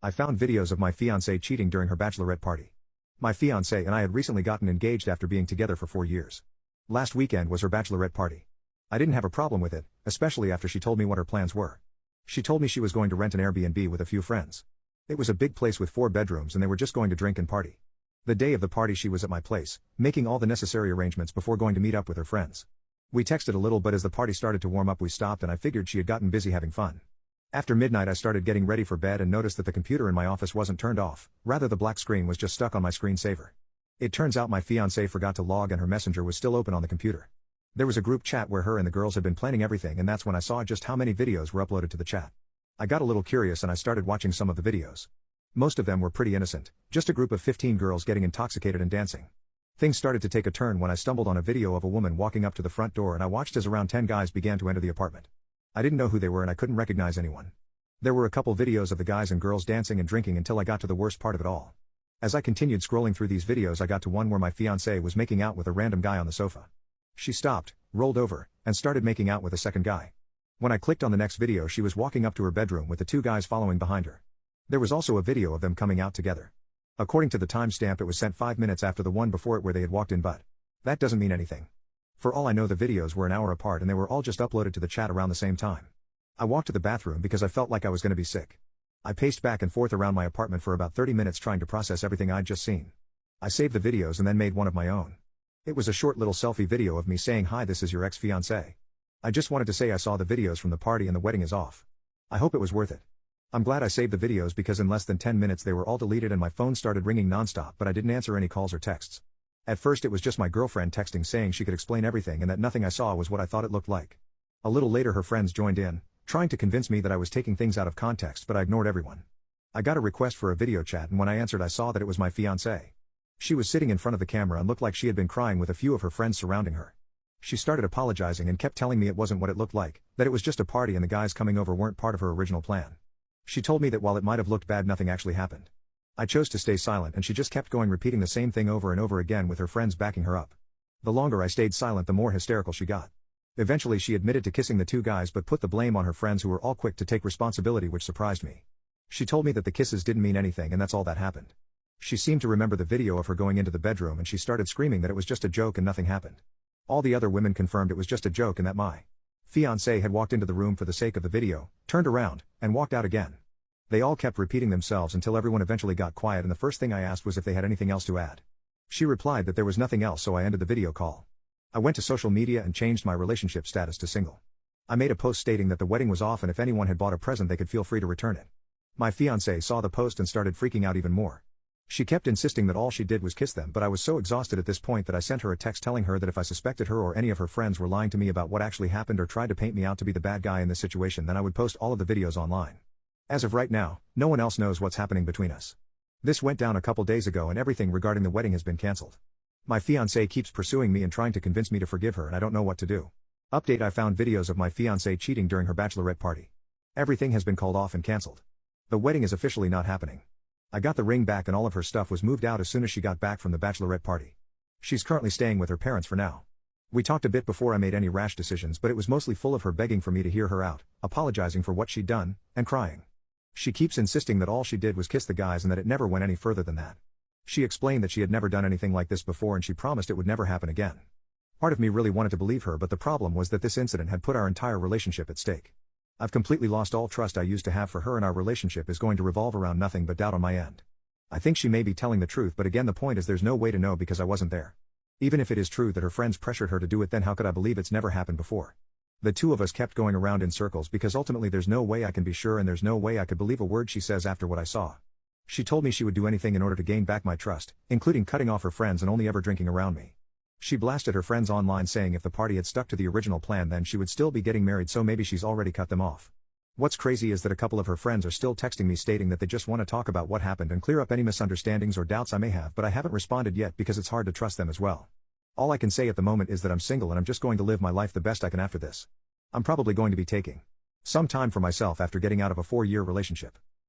I found videos of my fiancé cheating during her bachelorette party. My fiancé and I had recently gotten engaged after being together for 4 years. Last weekend was her bachelorette party. I didn't have a problem with it, especially after she told me what her plans were. She told me she was going to rent an Airbnb with a few friends. It was a big place with 4 bedrooms and they were just going to drink and party. The day of the party she was at my place, making all the necessary arrangements before going to meet up with her friends. We texted a little, but as the party started to warm up we stopped and I figured she had gotten busy having fun. After midnight I started getting ready for bed and noticed that the computer in my office wasn't turned off, rather the black screen was just stuck on my screensaver. It turns out my fiancé forgot to log and her messenger was still open on the computer. There was a group chat where her and the girls had been planning everything, and that's when I saw just how many videos were uploaded to the chat. I got a little curious and I started watching some of the videos. Most of them were pretty innocent, just a group of 15 girls getting intoxicated and dancing. Things started to take a turn when I stumbled on a video of a woman walking up to the front door and I watched as around 10 guys began to enter the apartment. I didn't know who they were and I couldn't recognize anyone. There were a couple videos of the guys and girls dancing and drinking until I got to the worst part of it all. As I continued scrolling through these videos I got to one where my fiancé was making out with a random guy on the sofa. She stopped, rolled over, and started making out with a second guy. When I clicked on the next video she was walking up to her bedroom with the 2 guys following behind her. There was also a video of them coming out together. According to the timestamp it was sent 5 minutes after the one before it where they had walked in, but that doesn't mean anything. For all I know the videos were an hour apart and they were all just uploaded to the chat around the same time. I walked to the bathroom because I felt like I was going to be sick. I paced back and forth around my apartment for about 30 minutes trying to process everything I'd just seen. I saved the videos and then made one of my own. It was a short little selfie video of me saying, "Hi, this is your ex-fiancé. I just wanted to say I saw the videos from the party and the wedding is off. I hope it was worth it." I'm glad I saved the videos because in less than 10 minutes they were all deleted and my phone started ringing nonstop, but I didn't answer any calls or texts. At first it was just my girlfriend texting saying she could explain everything and that nothing I saw was what I thought it looked like. A little later her friends joined in, trying to convince me that I was taking things out of context, but I ignored everyone. I got a request for a video chat and when I answered I saw that it was my fiancé. She was sitting in front of the camera and looked like she had been crying with a few of her friends surrounding her. She started apologizing and kept telling me it wasn't what it looked like, that it was just a party and the guys coming over weren't part of her original plan. She told me that while it might have looked bad nothing actually happened. I chose to stay silent and she just kept going repeating the same thing over and over again with her friends backing her up. The longer I stayed silent the more hysterical she got. Eventually she admitted to kissing the 2 guys but put the blame on her friends who were all quick to take responsibility, which surprised me. She told me that the kisses didn't mean anything and that's all that happened. She seemed to remember the video of her going into the bedroom and she started screaming that it was just a joke and nothing happened. All the other women confirmed it was just a joke and that my fiancé had walked into the room for the sake of the video, turned around, and walked out again. They all kept repeating themselves until everyone eventually got quiet and the first thing I asked was if they had anything else to add. She replied that there was nothing else, so I ended the video call. I went to social media and changed my relationship status to single. I made a post stating that the wedding was off and if anyone had bought a present they could feel free to return it. My fiancé saw the post and started freaking out even more. She kept insisting that all she did was kiss them, but I was so exhausted at this point that I sent her a text telling her that if I suspected her or any of her friends were lying to me about what actually happened or tried to paint me out to be the bad guy in this situation, then I would post all of the videos online. As of right now, no one else knows what's happening between us. This went down a couple days ago and everything regarding the wedding has been cancelled. My fiancé keeps pursuing me and trying to convince me to forgive her and I don't know what to do. Update: I found videos of my fiancé cheating during her bachelorette party. Everything has been called off and cancelled. The wedding is officially not happening. I got the ring back and all of her stuff was moved out as soon as she got back from the bachelorette party. She's currently staying with her parents for now. We talked a bit before I made any rash decisions, but it was mostly full of her begging for me to hear her out, apologizing for what she'd done, and crying. She keeps insisting that all she did was kiss the guys and that it never went any further than that. She explained that she had never done anything like this before and she promised it would never happen again. Part of me really wanted to believe her, but the problem was that this incident had put our entire relationship at stake. I've completely lost all trust I used to have for her and our relationship is going to revolve around nothing but doubt on my end. I think she may be telling the truth, but again the point is there's no way to know because I wasn't there. Even if it is true that her friends pressured her to do it, then how could I believe it's never happened before? The 2 of us kept going around in circles because ultimately there's no way I can be sure and there's no way I could believe a word she says after what I saw. She told me she would do anything in order to gain back my trust, including cutting off her friends and only ever drinking around me. She blasted her friends online saying if the party had stuck to the original plan then she would still be getting married, so maybe she's already cut them off. What's crazy is that a couple of her friends are still texting me stating that they just want to talk about what happened and clear up any misunderstandings or doubts I may have, but I haven't responded yet because it's hard to trust them as well. All I can say at the moment is that I'm single and I'm just going to live my life the best I can after this. I'm probably going to be taking some time for myself after getting out of a 4-year relationship.